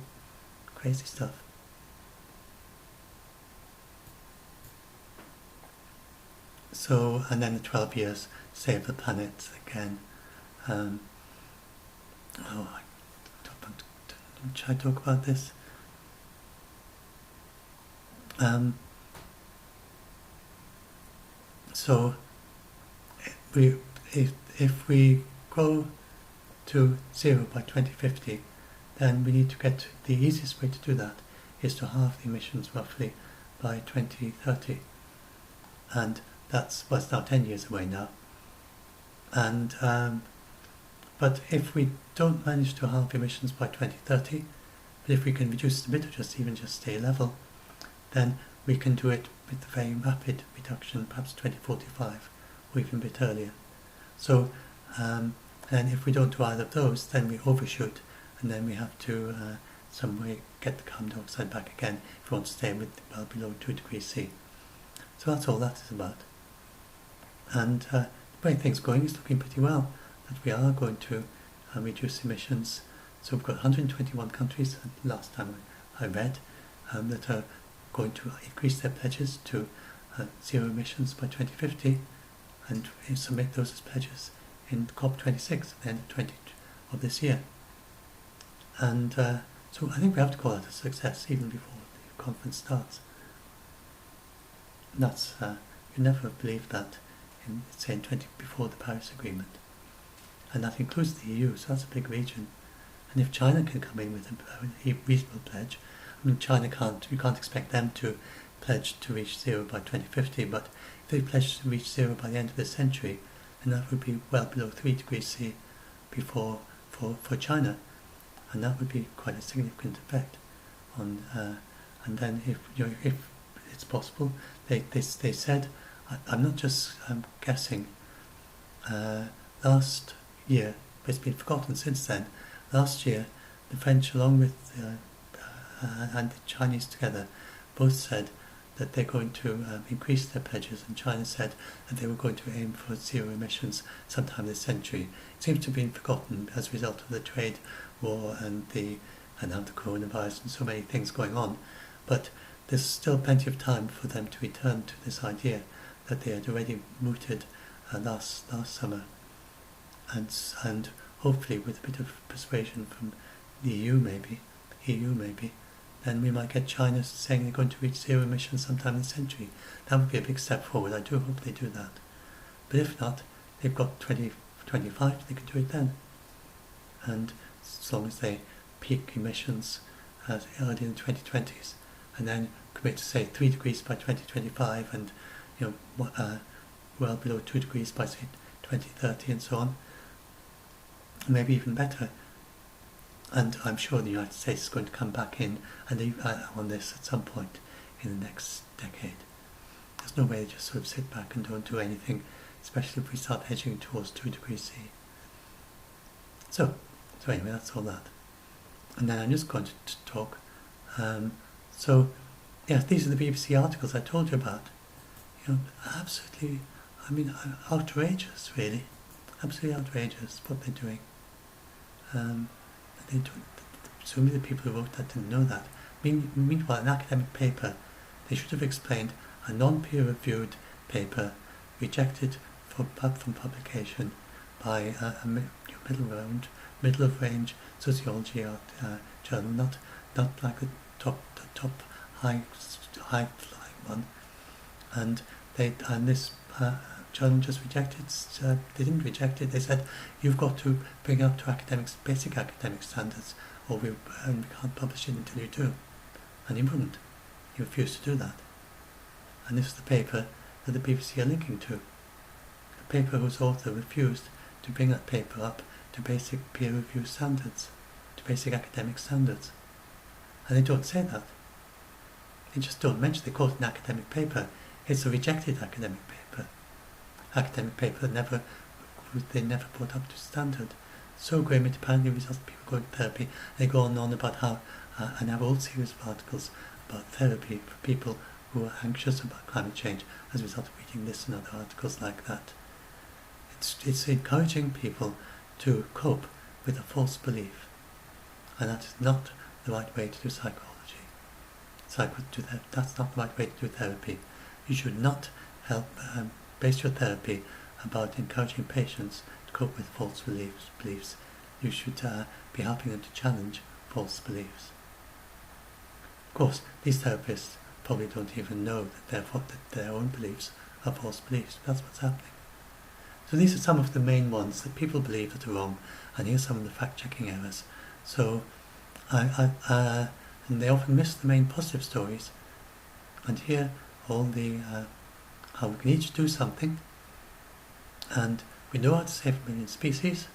Crazy stuff. So, and then the 12 years Save the Planet again. Should I talk about this? So, if we go to zero by 2050, then we need to get the easiest way to do that is to halve the emissions roughly by 2030, and it's now 10 years away now. And but if we don't manage to halve emissions by 2030, but if we can reduce it a bit or just stay level, then we can do it with a very rapid reduction, perhaps 2045 or even a bit earlier. So and if we don't do either of those, then we overshoot, and then we have to some way get the carbon dioxide back again if we want to stay well below 2 degrees C. So that's all that is about. And the way things are going is looking pretty well, that we are going to reduce emissions. So we've got 121 countries, last time I read, that are going to increase their pledges to zero emissions by 2050 and submit those as pledges in COP26 at the end of this year. And so I think we have to call that a success even before the conference starts. And that's, you never believe that in, say, before the Paris Agreement. And that includes the EU, so that's a big region. And if China can come in with a reasonable pledge, I mean, you can't expect them to pledge to reach zero by 2050, but if they pledge to reach zero by the end of this century, then that would be well below 3 degrees C for China, and that would be quite a significant effect on. And then if it's possible, they said, I'm not just guessing. Last year, but it's been forgotten since then. Last year, the French, along with and the Chinese together, both said that they're going to increase their pledges, and China said that they were going to aim for zero emissions sometime this century. It seems to have been forgotten as a result of the trade war and now the coronavirus and so many things going on. But there's still plenty of time for them to return to this idea that they had already mooted last summer, and hopefully with a bit of persuasion from the EU maybe, then we might get China saying they're going to reach zero emissions sometime in the century. That would be a big step forward. I do hope they do that. But if not, they've got 2025, they can do it then. And as long as they peak emissions early in the 2020s, and then commit to say 3 degrees by 2025, and well below 2 degrees by say 2030 and so on, maybe even better. And I'm sure the United States is going to come back in and on this at some point in the next decade. There's no way to just sort of sit back and don't do anything, especially if we start edging towards 2 degrees C. So anyway, that's all that. And then I'm just going to talk. So yes, these are the BBC articles I told you about. Absolutely, outrageous, really. Absolutely outrageous what they're doing. So many people who wrote that didn't know that. Meanwhile, an academic paper, they should have explained a non-peer-reviewed paper rejected from publication by a middle-of-range sociology journal, not like the top high-flying one. And this journal just rejected. They didn't reject it. They said you've got to bring up to basic academic standards, or we can't publish it until you do. And he wouldn't. He refused to do that. And this is the paper that the BBC are linking to. The paper whose author refused to bring that paper up to basic peer review standards, to basic academic standards. And they don't say that. They just don't mention. They call it an academic paper. It's a rejected academic paper. Academic paper they never brought up to standard. So grim it apparently results in people going to therapy. They go on and on about how, and have a whole series of articles about therapy for people who are anxious about climate change as a result of reading this and other articles like that. It's encouraging people to cope with a false belief, and that is not the right way to do psychology. That's not the right way to do therapy. You should not base your therapy about encouraging patients to cope with false beliefs. You should be helping them to challenge false beliefs. Of course, these therapists probably don't even know that their own beliefs are false beliefs. That's what's happening. So these are some of the main ones that people believe that are wrong, and here's some of the fact-checking errors. So, and they often miss the main positive stories. And here, all the how we can each do something, and we know how to save a million species.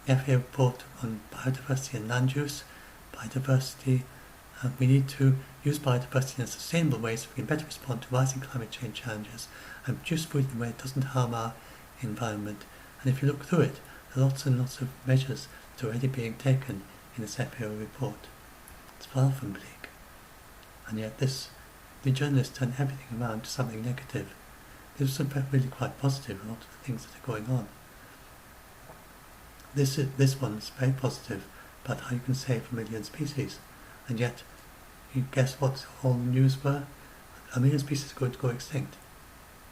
The FAO report on biodiversity and land use, biodiversity. We need to use biodiversity in a sustainable way so we can better respond to rising climate change challenges and produce food in a way that doesn't harm our environment. And if you look through it, there are lots and lots of measures that are already being taken in the Sepero report. It's far from bleak. And yet the journalists turn everything around to something negative. There's some really quite positive, a lot of the things that are going on. This one's very positive about how you can save a million species. And yet, you guess what all the news were? A million species are going to go extinct.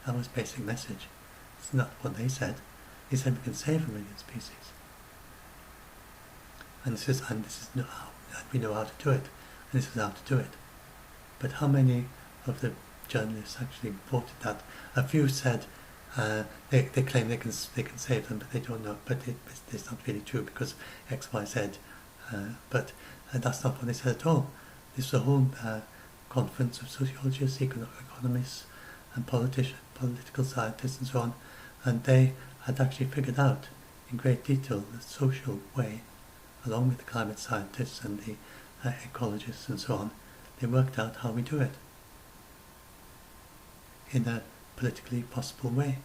That was the basic message. It's not what they said. They said we can save a million species. And we know how to do it. And this is how to do it. But how many of the journalists actually reported that? A few said they claim they can save them, but they don't know. But it's not really true because X, Y, Z. But that's not what they said at all. This was a whole conference of sociologists, economists, and political scientists, and so on. And they had actually figured out in great detail the social way, along with the climate scientists and the ecologists and so on. They worked out how we do it in a politically possible way.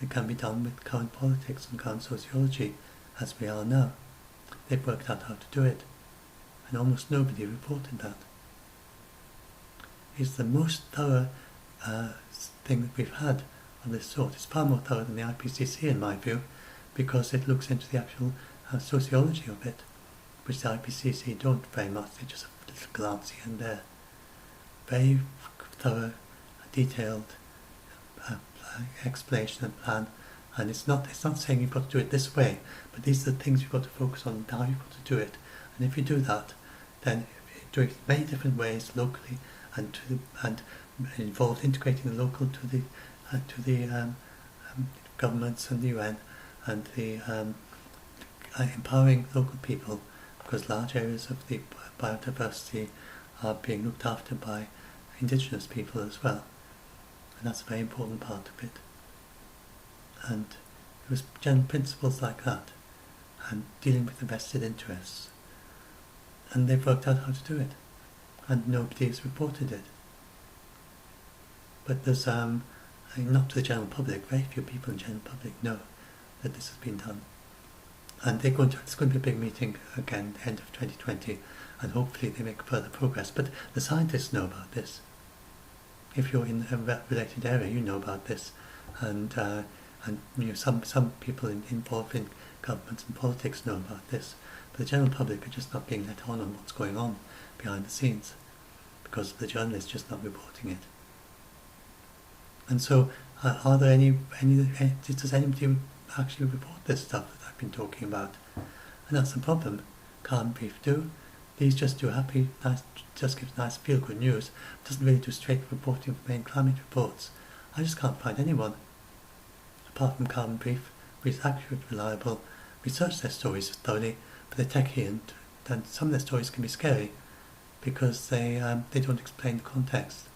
It can be done with current politics and current sociology as we are now. They've worked out how to do it, and almost nobody reported that. It's the most thorough thing that we've had of this sort. It's far more thorough than the IPCC in my view, because it looks into the actual sociology of it, which the IPCC don't very much. They just have a little glance here and there. Very thorough, detailed explanation and plan, and it's not saying you've got to do it this way, but these are the things you've got to focus on, how you've got to do it. And if you do that, then do it many different ways locally, and involve integrating the local to the governments and the UN, and the empowering local people, because large areas of the biodiversity are being looked after by indigenous people as well, and that's a very important part of it. And it was general principles like that, and dealing with the vested interests, and they've worked out how to do it, and nobody has reported it. But there's not to the general public. Very few people in the general public know that this has been done, and it's going to be a big meeting again at the end of 2020, and hopefully they make further progress. But the scientists know about this. If you're in a related area, you know about this, and some people involved in governments and politics know about this, but the general public are just not being let on what's going on behind the scenes, because the journalists just not reporting it. And so, are there does anybody actually report this stuff that I've been talking about? And that's the problem. Can't Brief do. These just do just gives nice feel-good news. Doesn't really do straight reporting of main climate reports. I just can't find anyone, apart from Carbon Brief, who is accurate, reliable, research their stories thoroughly, but they're techy, and some of their stories can be scary because they don't explain the context.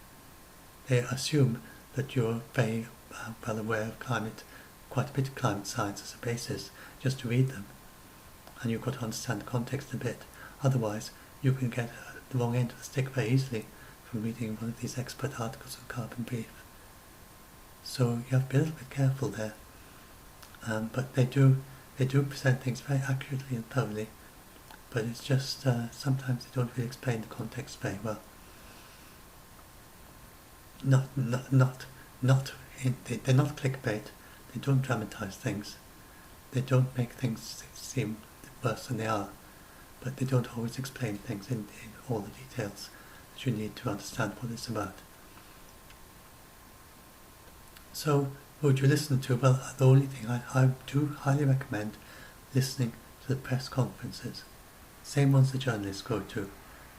They assume that you're very well aware of climate, quite a bit of climate science as a basis, just to read them, and you've got to understand the context a bit. Otherwise, you can get the wrong end of the stick very easily from reading one of these expert articles of Carbon Brief. So you have to be a little bit careful there. But they do present things very accurately and thoroughly. But it's just sometimes they don't really explain the context very well. They're not clickbait. They don't dramatize things. They don't make things seem worse than they are. But they don't always explain things in all the details that you need to understand what it's about. So, what would you listen to? Well, the only thing I do highly recommend listening to the press conferences. Same ones the journalists go to.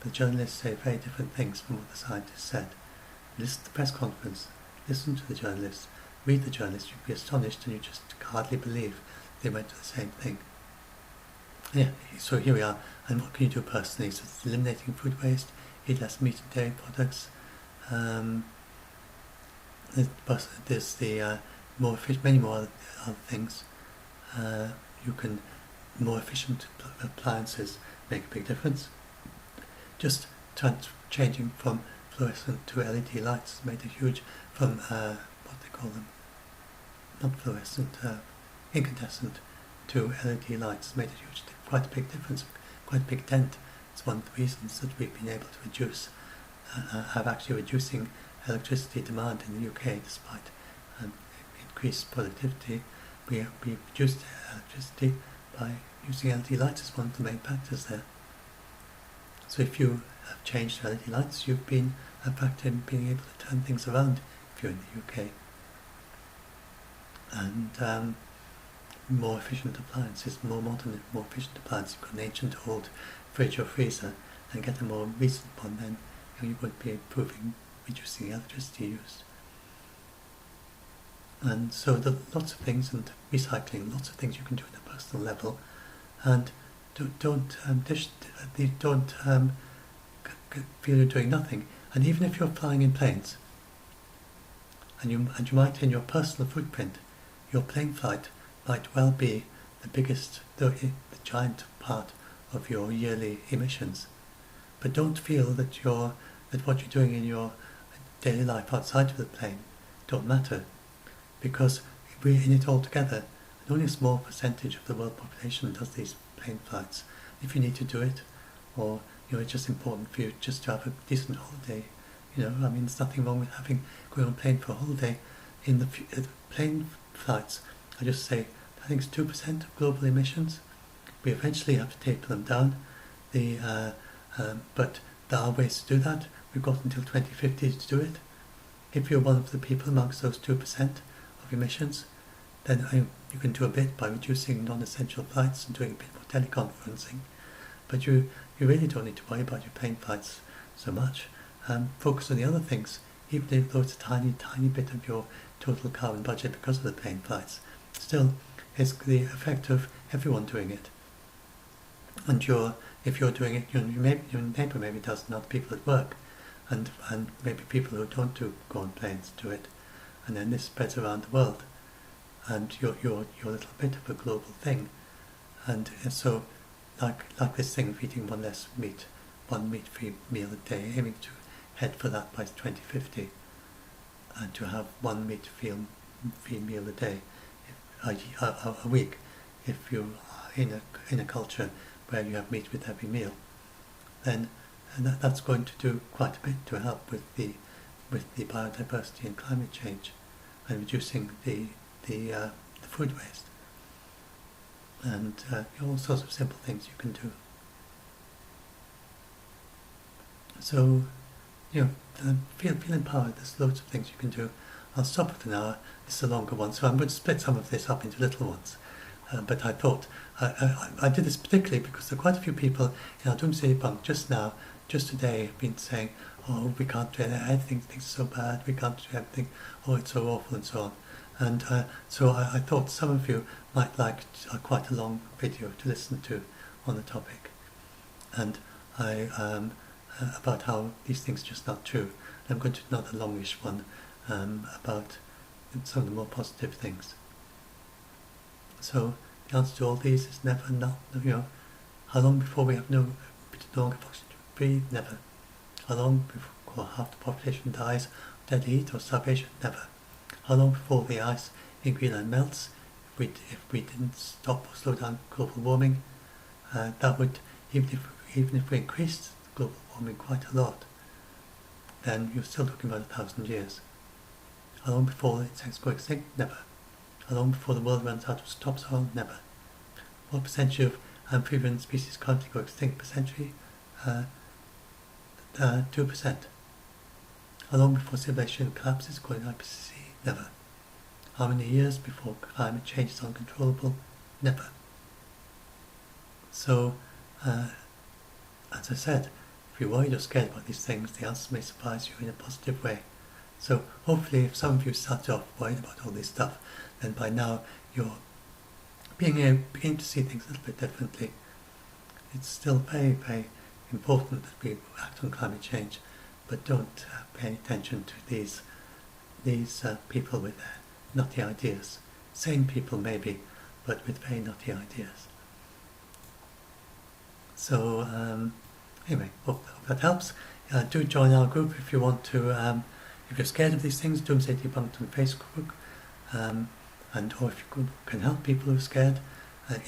The journalists say very different things from what the scientists said. Listen to the press conference, listen to the journalists, read the journalists, you'd be astonished and you just hardly believe they went to the same thing. Yeah, so here we are. And what can you do personally? So it's eliminating food waste, eat less meat and dairy products. There's the more efficient, many more other things. You can more efficient appliances make a big difference. Just changing from fluorescent to LED lights has made a huge, from what they call them, not fluorescent, incandescent to LED lights has made a huge, quite a big difference. quite a big dent. It's one of the reasons that we've been able to have actually reducing electricity demand in the UK despite increased productivity. We reduced electricity by using LED lights as one of the main factors there. So if you have changed to LED lights, you've been a factor in being able to turn things around if you're in the UK. And more efficient appliances, more modern and more efficient appliances. You've got an ancient old fridge or freezer and get a more recent one, then you would be reducing the electricity used. And so there are lots of things, and recycling, lots of things you can do at a personal level, and don't feel you're doing nothing. And even if you're flying in planes, and you might, in your personal footprint, your plane flight might well be the biggest, the giant part of your yearly emissions. But don't feel that what you're doing in your daily life outside of the plane don't matter, because we're in it all together, and only a small percentage of the world population does these plane flights. If you need to do it, or it's just important for you just to have a decent holiday, there's nothing wrong with going on a plane for a holiday. In the plane flights, I just say, I think it's 2% of global emissions. We eventually have to taper them down. But there are ways to do that. We've got until 2050 to do it. If you're one of the people amongst those 2% of emissions, then you can do a bit by reducing non-essential flights and doing a bit more teleconferencing. But you really don't need to worry about your plane flights so much. Focus on the other things, even though it's a tiny, tiny bit of your total carbon budget because of the plane flights. Still, it's the effect of everyone doing it. And if you're doing it, your neighbour maybe does, not people at work, and maybe people who don't go on planes do it, and then this spreads around the world, and you're a little bit of a global thing, and so like this thing of eating one meat-free meal a day, aiming to head for that by 2050, and to have one meat-free meal a day, a week, if you're in a culture where you have meat with every meal, then that's going to do quite a bit to help with the biodiversity and climate change, and reducing the food waste, and all sorts of simple things you can do. So, feel empowered. There's loads of things you can do. I'll stop at an hour. This is a longer one, so I'm going to split some of this up into little ones. But I thought I did this particularly because there are quite a few people in our Doomsday Debunk just today have been saying, oh, we can't do anything, things are so bad, we can't do everything, oh, it's so awful, and so on. And so I thought some of you might like quite a long video to listen to on the topic, and about how these things are just not true. And I'm going to do another longish one about some of the more positive things. So the answer to all these is never, not. How long before we have no longer oxygen to breathe? Never. How long before half the population dies of dead heat or starvation? Never. How long before the ice in Greenland melts? If we didn't stop or slow down global warming, that would, even if we increased global warming quite a lot, then you're still talking about 1,000 years. How long before insects go extinct? Never. How long before the world runs out of topsoil? Never. What percentage of amphibian species currently go extinct per century? 2%. How long before civilization collapses, going IPCC? Never. How many years before climate change is uncontrollable? Never. So, as I said, if you're worried or scared about these things, the answers may surprise you in a positive way. So hopefully if some of you started off worried about all this stuff, then by now you're beginning to see things a little bit differently. It's still very, very important that we act on climate change, but don't pay any attention to these people with their nutty ideas. Sane people maybe, but with very nutty ideas. So anyway, hope that helps. Do join our group if you want to. If you're scared of these things, Doomsday Debunked on Facebook, or if you can help people who are scared.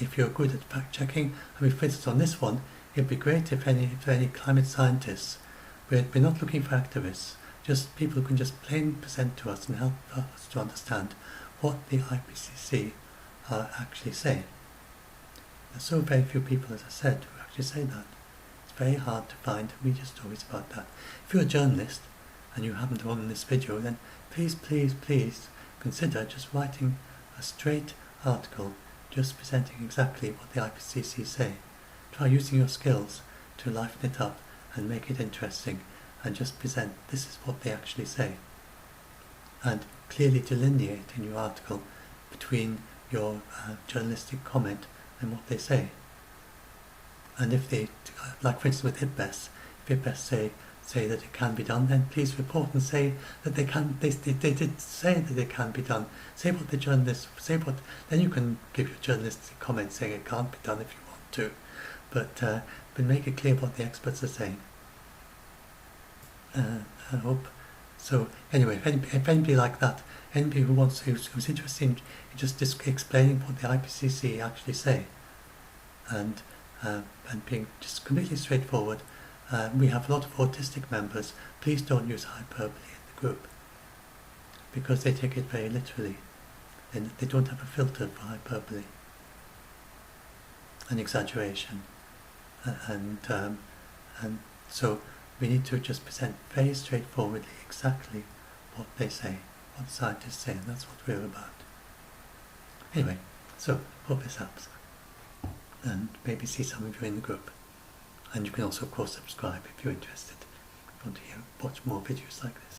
If you're good at fact checking, for instance on this one, it'd be great if any climate scientists, we're not looking for activists, just people who can just plain present to us and help us to understand what the IPCC actually say. There's so very few people, as I said, who actually say that. It's very hard to find media stories about that. If you're a journalist and you happen to own this video, then please consider just writing a straight article just presenting exactly what the IPCC say. Try using your skills to liven it up and make it interesting and just present this is what they actually say. And clearly delineate in your article between your journalistic comment and what they say. And if they, like for instance with IPBES, if IPBES say that it can be done, then please report and say that they did say that it can be done. Say what the journalists, then you can give your journalistic comment saying it can't be done if you want to. But make it clear what the experts are saying. I hope. So anyway, if anybody like that, anybody who's interested in just explaining what the IPCC actually say, and being just completely straightforward, we have a lot of autistic members. Please don't use hyperbole in the group, because they take it very literally. They don't have a filter for hyperbole and exaggeration, and so we need to just present very straightforwardly exactly what they say, what the scientists say, and that's what we're about. Anyway, so hope this helps, and maybe see some of you in the group. And you can also, of course, subscribe if you're interested. If you want to watch more videos like this.